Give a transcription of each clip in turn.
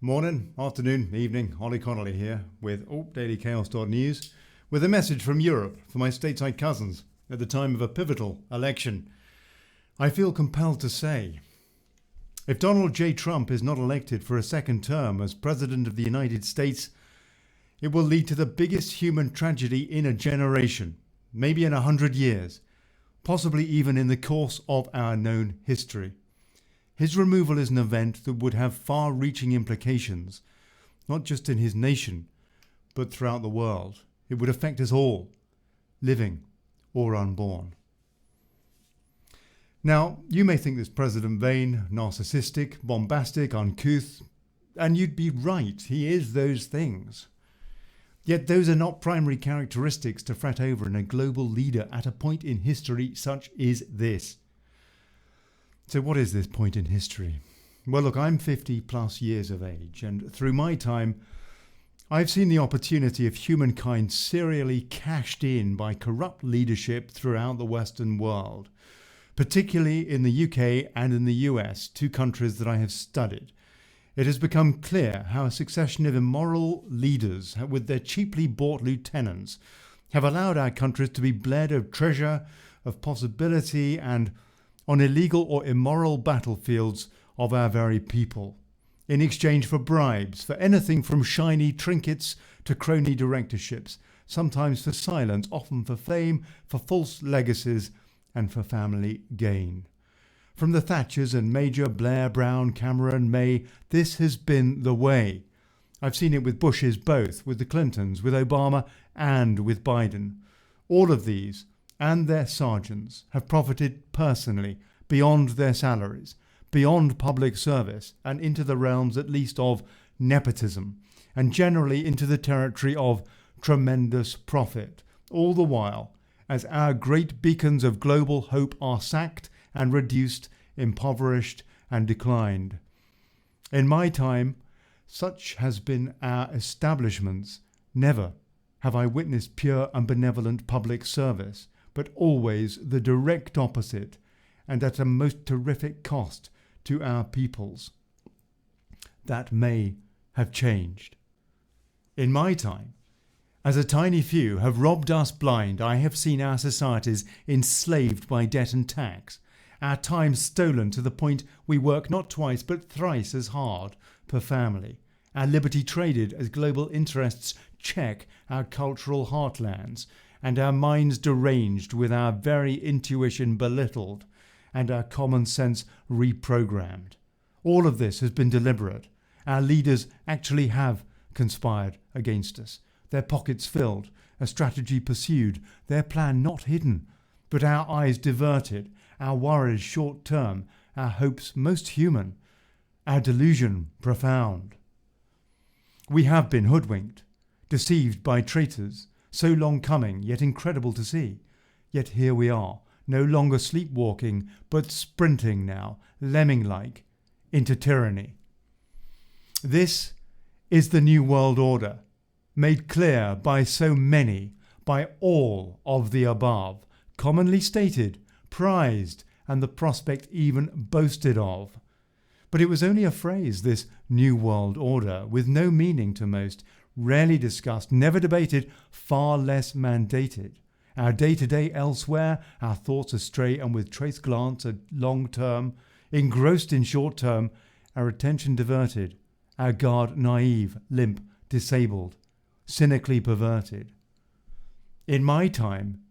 Morning, afternoon, evening, Olly Connelly here with dailychaos.news with a message from Europe for my stateside cousins at the time of a pivotal election. I feel compelled to say, if Donald J. Trump is not elected for a second term as President of the United States, it will lead to the biggest human tragedy in a generation, maybe in 100 years, possibly even in the course of our known history. His removal is an event that would have far-reaching implications, not just in his nation, but throughout the world. It would affect us all, living or unborn. Now, you may think this president vain, narcissistic, bombastic, uncouth, and you'd be right, he is those things. Yet those are not primary characteristics to fret over in a global leader at a point in history such as this. So what is this point in history? Well, look, I'm 50 plus years of age, and through my time, I've seen the opportunity of humankind serially cashed in by corrupt leadership throughout the Western world, particularly in the UK and in the US, two countries that I have studied. It has become clear how a succession of immoral leaders with their cheaply bought lieutenants have allowed our countries to be bled of treasure, of possibility, and on illegal or immoral battlefields of our very people, in exchange for bribes, for anything from shiny trinkets to crony directorships, sometimes for silence, often for fame, for false legacies, and for family gain. From the Thatchers and Major, Blair, Brown, Cameron, May, this has been the way. I've seen it with Bushes both, with the Clintons, with Obama, and with Biden. All of these and their sergeants have profited personally beyond their salaries, beyond public service, and into the realms at least of nepotism, and generally into the territory of tremendous profit, all the while as our great beacons of global hope are sacked and reduced, impoverished and declined. In my time, such has been our establishments. Never have I witnessed pure and benevolent public service, but always the direct opposite, and at a most terrific cost to our peoples. That may have changed. In my time, as a tiny few have robbed us blind, I have seen our societies enslaved by debt and tax, our time stolen to the point we work not twice but thrice as hard per family, our liberty traded as global interests check our cultural heartlands, and our minds deranged with our very intuition belittled, and our common sense reprogrammed. All of this has been deliberate. Our leaders actually have conspired against us, their pockets filled, a strategy pursued, their plan not hidden, but our eyes diverted, our worries short-term, our hopes most human, our delusion profound. We have been hoodwinked, deceived by traitors, so long coming, yet incredible to see. Yet here we are, no longer sleepwalking, but sprinting now, lemming-like, into tyranny. This is the New World Order, made clear by so many, by all of the above, commonly stated, prized, and the prospect even boasted of. But it was only a phrase, this New World Order, with no meaning to most, rarely discussed, never debated, far less mandated. Our day-to-day elsewhere, our thoughts astray and with trace glance at long-term, engrossed in short-term, our attention diverted, our guard naive, limp, disabled, cynically perverted. In my time,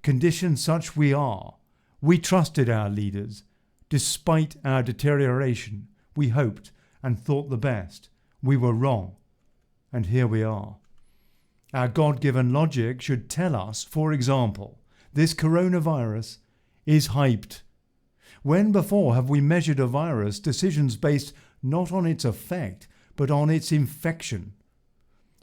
conditioned such we are, we trusted our leaders. Despite our deterioration, we hoped and thought the best. We were wrong. And here we are. Our God-given logic should tell us, for example, this coronavirus is hyped. When before have we measured a virus decisions based not on its effect, but on its infection?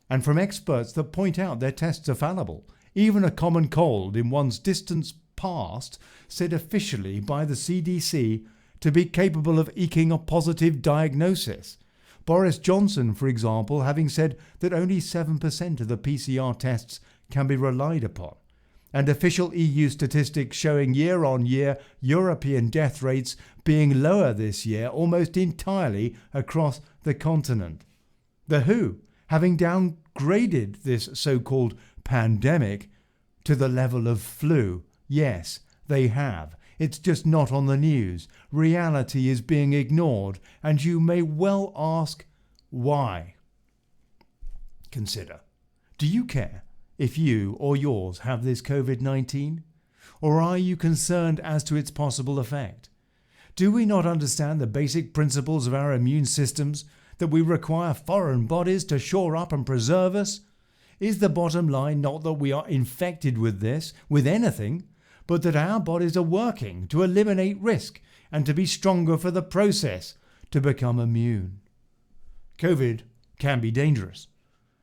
And from experts that point out their tests are fallible, even a common cold in one's distant past said officially by the CDC to be capable of eking a positive diagnosis. Boris Johnson, for example, having said that only 7% of the PCR tests can be relied upon, and official EU statistics showing year-on-year European death rates being lower this year almost entirely across the continent. The WHO having downgraded this so-called pandemic to the level of flu. Yes, they have. It's just not on the news. Reality is being ignored, and you may well ask why. Consider, do you care if you or yours have this COVID-19? Or are you concerned as to its possible effect? Do we not understand the basic principles of our immune systems, that we require foreign bodies to shore up and preserve us? Is the bottom line not that we are infected with this, with anything, but that our bodies are working to eliminate risk and to be stronger for the process to become immune? COVID can be dangerous.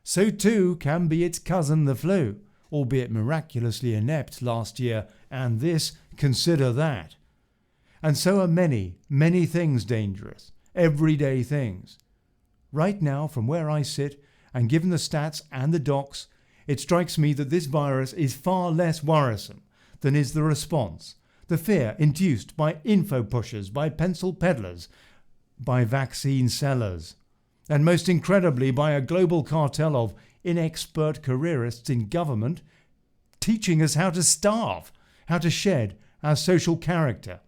So too can be its cousin, the flu, albeit miraculously inept last year, and this, consider that. And so are many, many things dangerous, everyday things. Right now, from where I sit, and given the stats and the docs, it strikes me that this virus is far less worrisome than is the response, the fear induced by info pushers, by pencil peddlers, by vaccine sellers, and most incredibly by a global cartel of inexpert careerists in government teaching us how to starve, how to shed our social character,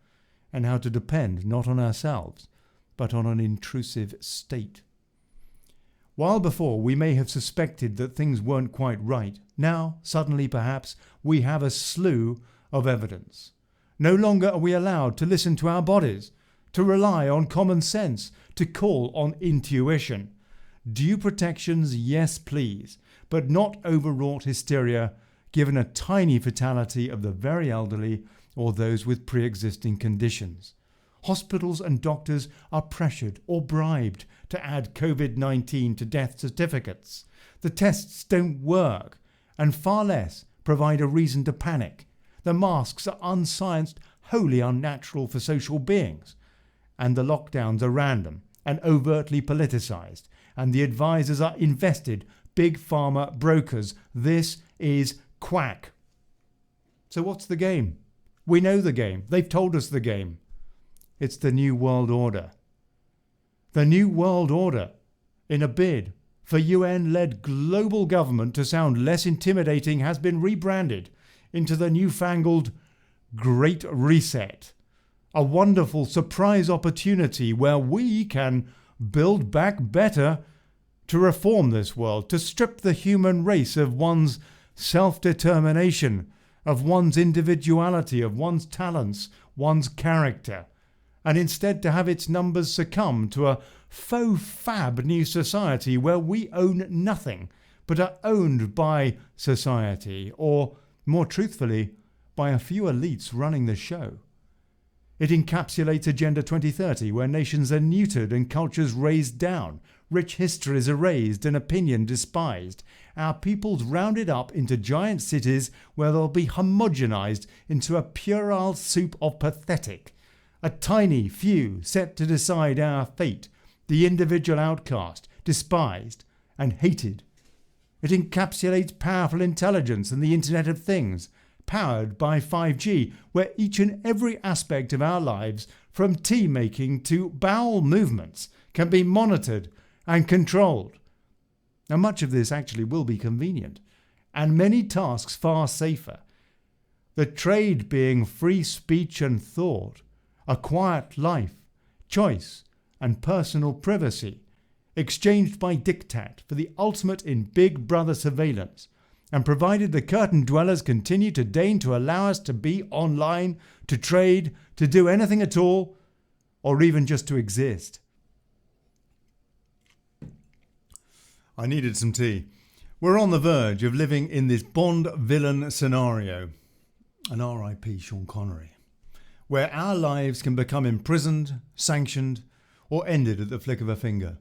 and how to depend not on ourselves, but on an intrusive state. While before we may have suspected that things weren't quite right, now, suddenly perhaps, we have a slew of evidence. No longer are we allowed to listen to our bodies, to rely on common sense, to call on intuition. Due protections, yes please, but not overwrought hysteria, given a tiny fatality of the very elderly or those with pre-existing conditions. Hospitals and doctors are pressured or bribed to add COVID-19 to death certificates. The tests don't work, and far less provide a reason to panic. The masks are unscienced, wholly unnatural for social beings, and the lockdowns are random and overtly politicised, and the advisors are invested big pharma brokers. This is quack. So what's the game? We know the game. They've told us the game. It's the New World Order. The New World Order, in a bid for UN-led global government to sound less intimidating, has been rebranded into the newfangled Great Reset. A wonderful surprise opportunity where we can build back better, to reform this world, to strip the human race of one's self-determination, of one's individuality, of one's talents, one's character, and instead to have its numbers succumb to a faux fab new society where we own nothing but are owned by society, or, more truthfully, by a few elites running the show. It encapsulates Agenda 2030, where nations are neutered and cultures raised down, rich histories erased and opinion despised, our peoples rounded up into giant cities where they'll be homogenized into a puerile soup of pathetic, a tiny few set to decide our fate, the individual outcast, despised and hated. It encapsulates powerful intelligence and the Internet of Things, powered by 5G, where each and every aspect of our lives, from tea making to bowel movements, can be monitored and controlled. Now, much of this actually will be convenient, and many tasks far safer. The trade being free speech and thought, a quiet life, choice and personal privacy, exchanged by diktat for the ultimate in Big Brother surveillance, and provided the curtain dwellers continue to deign to allow us to be online, to trade, to do anything at all, or even just to exist. I needed some tea. We're on the verge of living in this Bond villain scenario, an R.I.P. Sean Connery, where our lives can become imprisoned, sanctioned, or ended at the flick of a finger.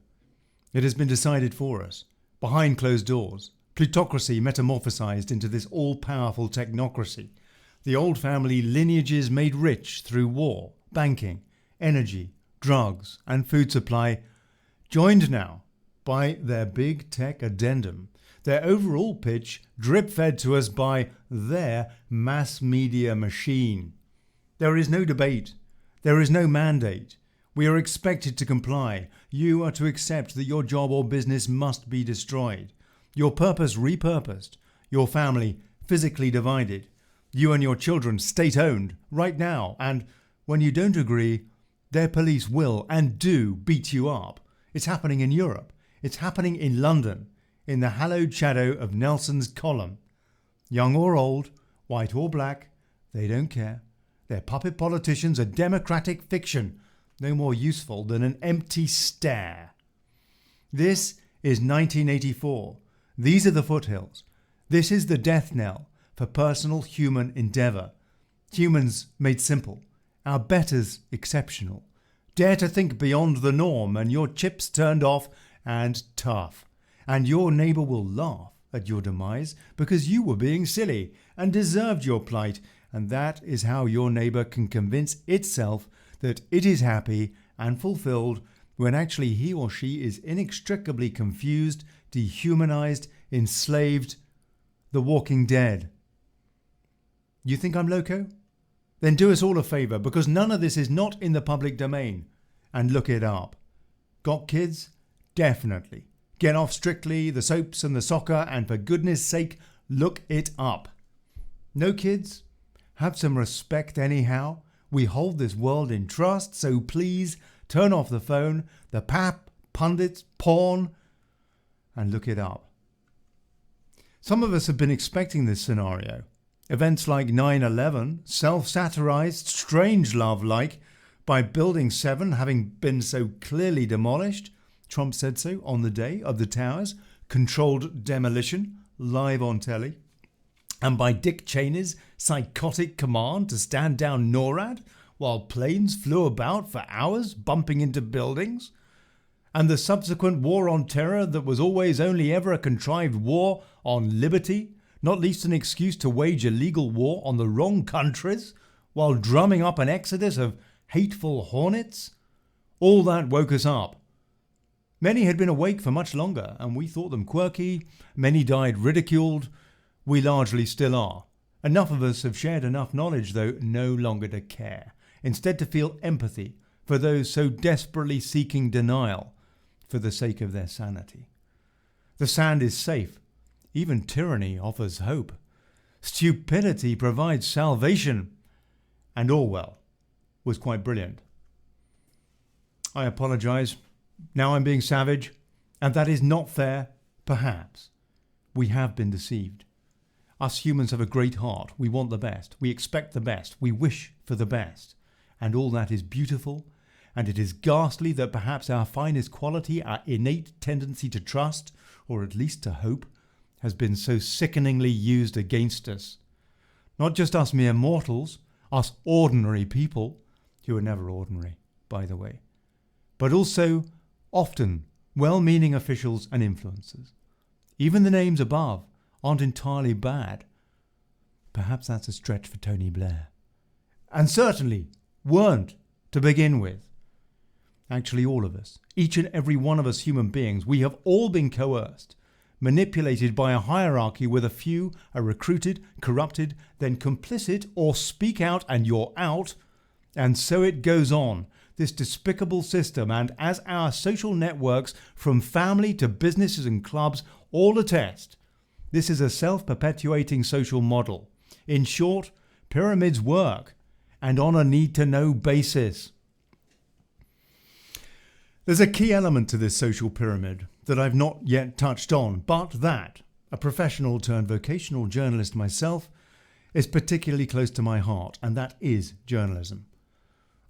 It has been decided for us, behind closed doors, plutocracy metamorphosized into this all-powerful technocracy, the old family lineages made rich through war, banking, energy, drugs and food supply, joined now by their big tech addendum, their overall pitch drip-fed to us by their mass media machine. There is no debate, there is no mandate. We are expected to comply. You are to accept that your job or business must be destroyed. Your purpose repurposed. Your family physically divided. You and your children state-owned right now. And when you don't agree, their police will and do beat you up. It's happening in Europe. It's happening in London, in the hallowed shadow of Nelson's column. Young or old, white or black, they don't care. Their puppet politicians are democratic fiction, no more useful than an empty stare. This is 1984. These are the foothills. This is the death knell for personal human endeavour. Humans made simple, our betters exceptional. Dare to think beyond the norm and your chips turned off and tough. And your neighbour will laugh at your demise because you were being silly and deserved your plight. And that is how your neighbour can convince itself that it is happy and fulfilled when actually he or she is inextricably confused, dehumanized, enslaved, the walking dead. You think I'm loco? Then do us all a favour, because none of this is not in the public domain, and look it up. Got kids? Definitely. Get off Strictly, the soaps and the soccer, and for goodness sake, look it up. No kids? Have some respect anyhow. We hold this world in trust, so please turn off the phone, the pap, pundits, porn, and look it up. Some of us have been expecting this scenario. Events like 9/11, self-satirized, Strangelove-like, by Building 7 having been so clearly demolished, Trump said so on the day of the towers, controlled demolition, live on telly, and by Dick Cheney's psychotic command to stand down NORAD while planes flew about for hours bumping into buildings, and the subsequent war on terror that was always only ever a contrived war on liberty, not least an excuse to wage illegal war on the wrong countries while drumming up an exodus of hateful hornets. All that woke us up. Many had been awake for much longer, and we thought them quirky. Many died ridiculed. We largely still are. Enough of us have shared enough knowledge, though, no longer to care. Instead to feel empathy for those so desperately seeking denial for the sake of their sanity. The sand is safe. Even tyranny offers hope. Stupidity provides salvation. And Orwell was quite brilliant. I apologise. Now I'm being savage. And that is not fair, perhaps. We have been deceived. Us humans have a great heart. We want the best. We expect the best. We wish for the best. And all that is beautiful. And it is ghastly that perhaps our finest quality, our innate tendency to trust, or at least to hope, has been so sickeningly used against us. Not just us mere mortals, us ordinary people, who are never ordinary, by the way, but also often well-meaning officials and influencers. Even the names above aren't entirely bad. Perhaps that's a stretch for Tony Blair. And certainly weren't to begin with. Actually, all of us, each and every one of us human beings, we have all been coerced, manipulated by a hierarchy where the few are recruited, corrupted, then complicit, or speak out and you're out. And so it goes on, this despicable system, and as our social networks, from family to businesses and clubs, all attest, this is a self-perpetuating social model. In short, pyramids work, and on a need-to-know basis. There's a key element to this social pyramid that I've not yet touched on, but that, a professional turned vocational journalist myself, is particularly close to my heart, and that is journalism.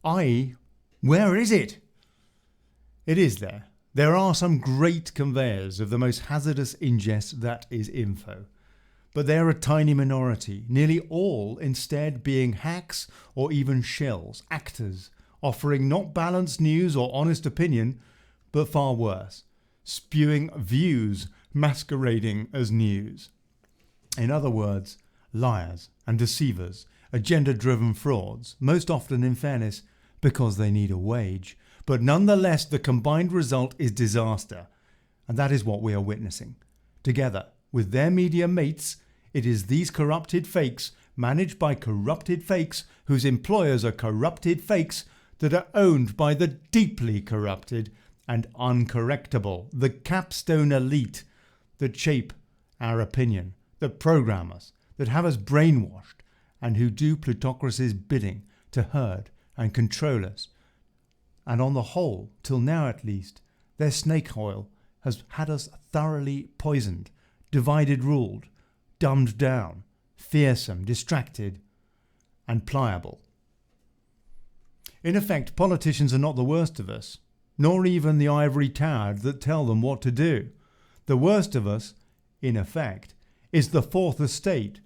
I.e., where is it? It is there. There are some great conveyors of the most hazardous ingest that is info. But they're a tiny minority, nearly all instead being hacks or even shills, actors, offering not balanced news or honest opinion, but far worse, spewing views masquerading as news. In other words, liars and deceivers, agenda-driven frauds, most often in fairness because they need a wage. But nonetheless, the combined result is disaster. And that is what we are witnessing. Together with their media mates, it is these corrupted fakes, managed by corrupted fakes, whose employers are corrupted fakes, that are owned by the deeply corrupted and uncorrectable, the Capstone Elite, that shape our opinion, that program us, that have us brainwashed, and who do plutocracy's bidding to herd and control us. And on the whole, till now at least, their snake oil has had us thoroughly poisoned, divided ruled, dumbed down, fearsome, distracted, and pliable. In effect, politicians are not the worst of us, nor even the ivory towered that tell them what to do. The worst of us, in effect, is the fourth estate,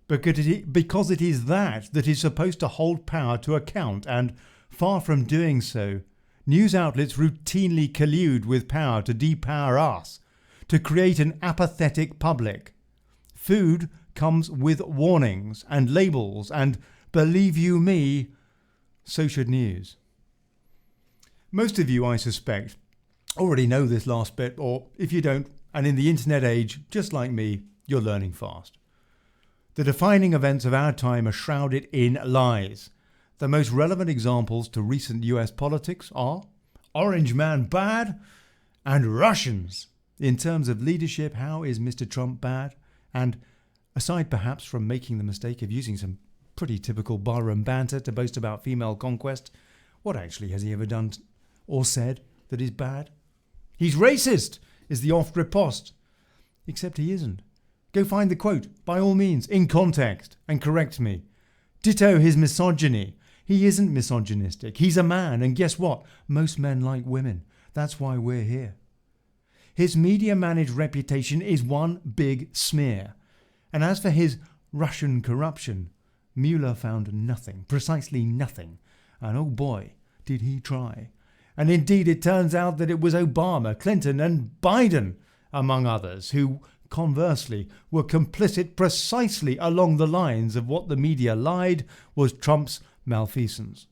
because it is that is supposed to hold power to account, and, far from doing so, news outlets routinely collude with power to depower us, to create an apathetic public. Food comes with warnings and labels, and, believe you me, so should news. Most of you, I suspect, already know this last bit, or if you don't, and in the internet age, just like me, you're learning fast. The defining events of our time are shrouded in lies. The most relevant examples to recent US politics are Orange Man bad and Russians. In terms of leadership, how is Mr. Trump bad? And aside perhaps from making the mistake of using some pretty typical barroom banter to boast about female conquest, what actually has he ever done or said that is bad? He's racist, is the oft riposte. Except he isn't. Go find the quote, by all means, in context, and correct me. Ditto his misogyny. He isn't misogynistic. He's a man, and guess what? Most men like women. That's why we're here. His media-managed reputation is one big smear. And as for his Russian corruption, Mueller found nothing, precisely nothing. And oh boy, did he try. And indeed it turns out that it was Obama, Clinton and Biden, among others, who conversely were complicit precisely along the lines of what the media lied was Trump's malfeasance.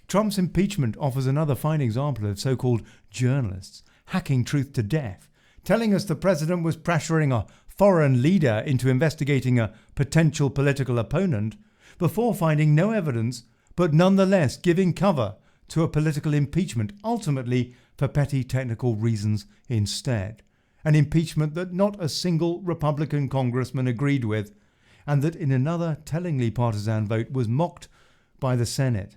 Trump's impeachment offers another fine example of so-called journalists hacking truth to death, telling us the president was pressuring a foreign leader into investigating a potential political opponent before finding no evidence, but nonetheless giving cover to a political impeachment, ultimately for petty technical reasons instead. An impeachment that not a single Republican congressman agreed with, and that in another tellingly partisan vote was mocked by the Senate.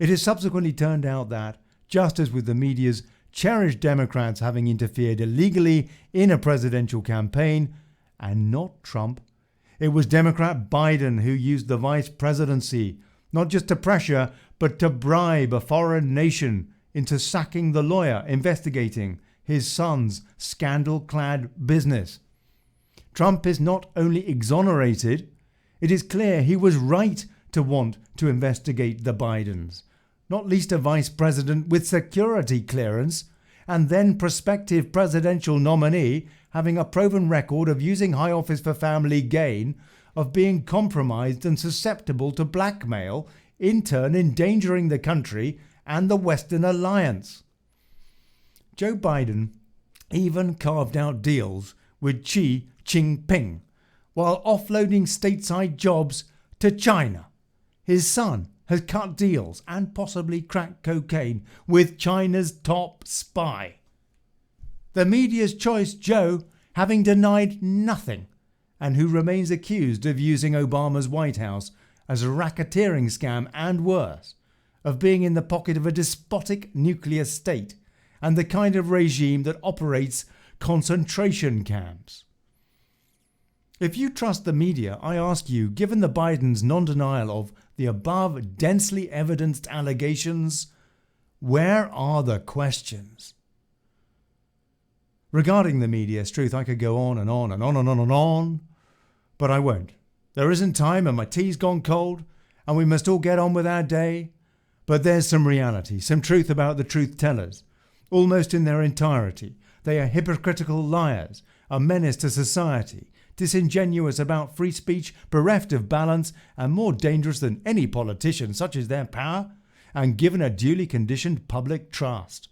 It has subsequently turned out that, just as with the media's cherished Democrats having interfered illegally in a presidential campaign, and not Trump, it was Democrat Biden who used the vice presidency not just to pressure, but to bribe a foreign nation into sacking the lawyer investigating his son's scandal-clad business. Trump is not only exonerated, it is clear he was right to want to investigate the Bidens, not least a vice president with security clearance and then prospective presidential nominee having a proven record of using high office for family gain, of being compromised and susceptible to blackmail, in turn endangering the country and the Western alliance. Joe Biden even carved out deals with Xi Jinping while offloading stateside jobs to China. His son has cut deals and possibly cracked cocaine with China's top spy. The media's choice Joe having denied nothing, and who remains accused of using Obama's White House as a racketeering scam and worse, of being in the pocket of a despotic nuclear state and the kind of regime that operates concentration camps. If you trust the media, I ask you, given the Bidens' non-denial of the above densely evidenced allegations, where are the questions? Regarding the media's truth, I could go on and on and on and on and on, but I won't. There isn't time and my tea's gone cold and we must all get on with our day. But there's some reality, some truth about the truth tellers. Almost in their entirety, they are hypocritical liars, a menace to society, disingenuous about free speech, bereft of balance, and more dangerous than any politician such as their power, and given a duly conditioned public trust.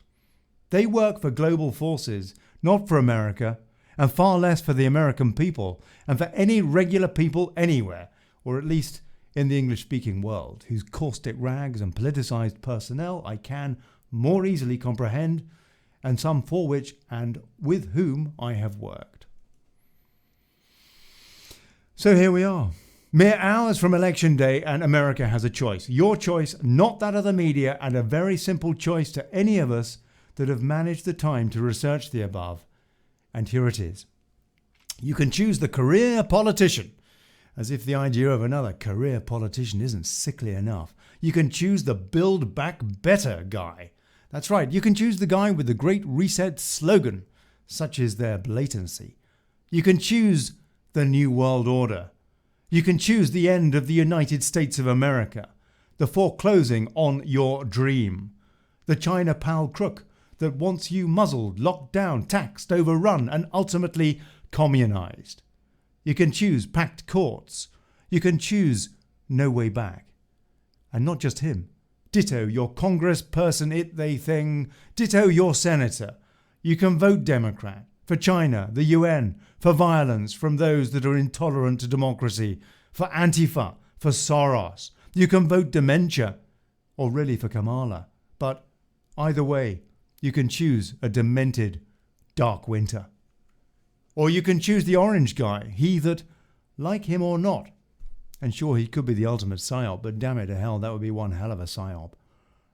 They work for global forces, not for America, and far less for the American people, and for any regular people anywhere, or at least in the English-speaking world whose caustic rags and politicised personnel I can more easily comprehend, and some for which and with whom I have worked. So here we are, mere hours from election day, and America has a choice. Your choice, not that of the media, and a very simple choice to any of us that have managed the time to research the above. And here it is. You can choose the career politician, as if the idea of another career politician isn't sickly enough. You can choose the Build Back Better guy. That's right, you can choose the guy with the Great Reset slogan, such is their blatancy. You can choose the New World Order. You can choose the end of the United States of America, the foreclosing on your dream, the China pal crook that wants you muzzled, locked down, taxed, overrun, and ultimately communized. You can choose packed courts. You can choose no way back. And not just him. Ditto your congressperson it they thing. Ditto your senator. You can vote Democrat for China, the UN, for violence from those that are intolerant to democracy, for Antifa, for Soros. You can vote dementia, or really for Kamala. But either way, you can choose a demented dark winter. Or you can choose the orange guy, he that, like him or not, and sure he could be the ultimate psyop, but damn it to hell, that would be one hell of a psyop.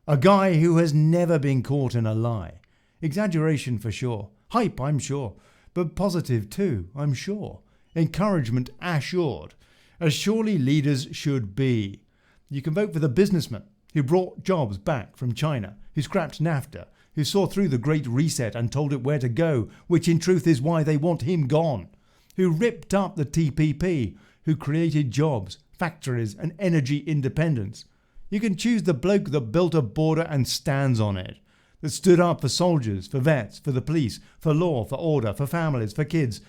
A guy who has never been caught in a lie. Exaggeration for sure. Hype, I'm sure. But positive too, I'm sure. Encouragement assured. As surely leaders should be. You can vote for the businessman who brought jobs back from China, who scrapped NAFTA, who saw through the Great Reset and told it where to go, which in truth is why they want him gone, who ripped up the TPP, who created jobs, factories and energy independence. You can choose the bloke that built a border and stands on it, that stood up for soldiers, for vets, for the police, for law, for order, for families, for kids,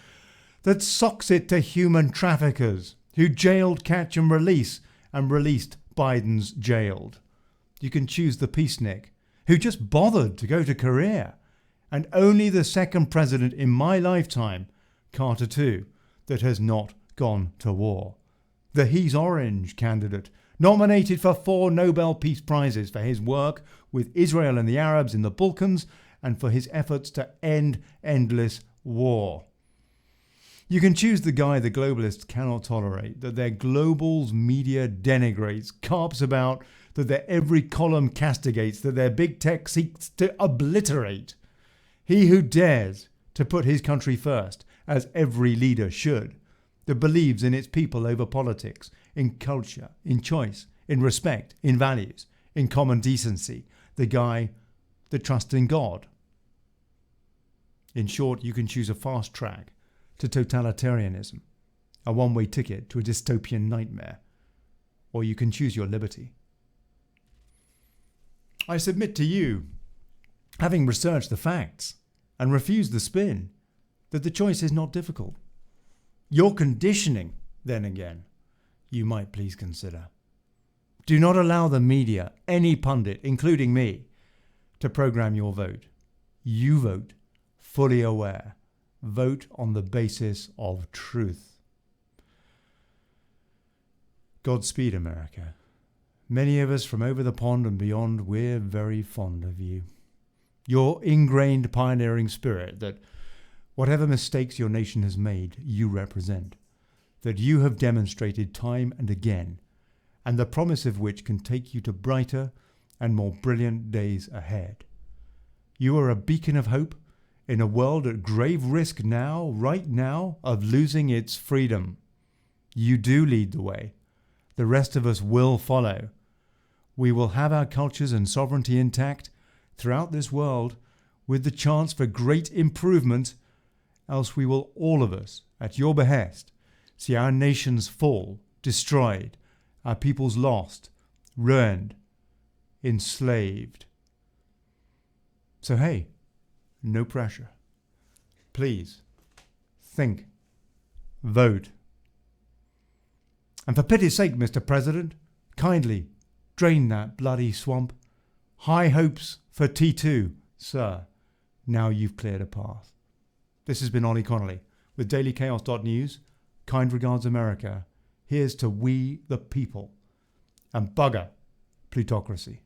that socks it to human traffickers, who jailed, catch and released Biden's jailed. You can choose the peacenik, who just bothered to go to Korea, and only the second president in my lifetime, Carter II, that has not gone to war. The He's Orange candidate, nominated for 4 Nobel Peace Prizes for his work with Israel and the Arabs in the Balkans and for his efforts to end endless war. You can choose the guy the globalists cannot tolerate, that their globals media denigrates, carps about, that their every column castigates, that their big tech seeks to obliterate. He who dares to put his country first, as every leader should, that believes in its people over politics, in culture, in choice, in respect, in values, in common decency, the guy that trusts in God. In short, you can choose a fast track to totalitarianism, a one-way ticket to a dystopian nightmare, or you can choose your liberty. I submit to you, having researched the facts and refused the spin, that the choice is not difficult. Your conditioning, then again, you might please consider. Do not allow the media, any pundit, including me, to program your vote. You vote, fully aware. Vote on the basis of truth. Godspeed, America. Many of us from over the pond and beyond, we're very fond of you. Your ingrained pioneering spirit that whatever mistakes your nation has made, you represent, that you have demonstrated time and again, and the promise of which can take you to brighter and more brilliant days ahead. You are a beacon of hope in a world at grave risk now, right now, of losing its freedom. You do lead the way. The rest of us will follow. We will have our cultures and sovereignty intact throughout this world with the chance for great improvement, else we will all of us, at your behest, see our nations fall, destroyed, our peoples lost, ruined, enslaved. So hey, no pressure. Please, think, vote. And for pity's sake, Mr. President, kindly drain that bloody swamp. High hopes for T2, sir. Now you've cleared a path. This has been Olly Connelly with dailychaos.news. Kind regards, America. Here's to we the people. and bugger plutocracy.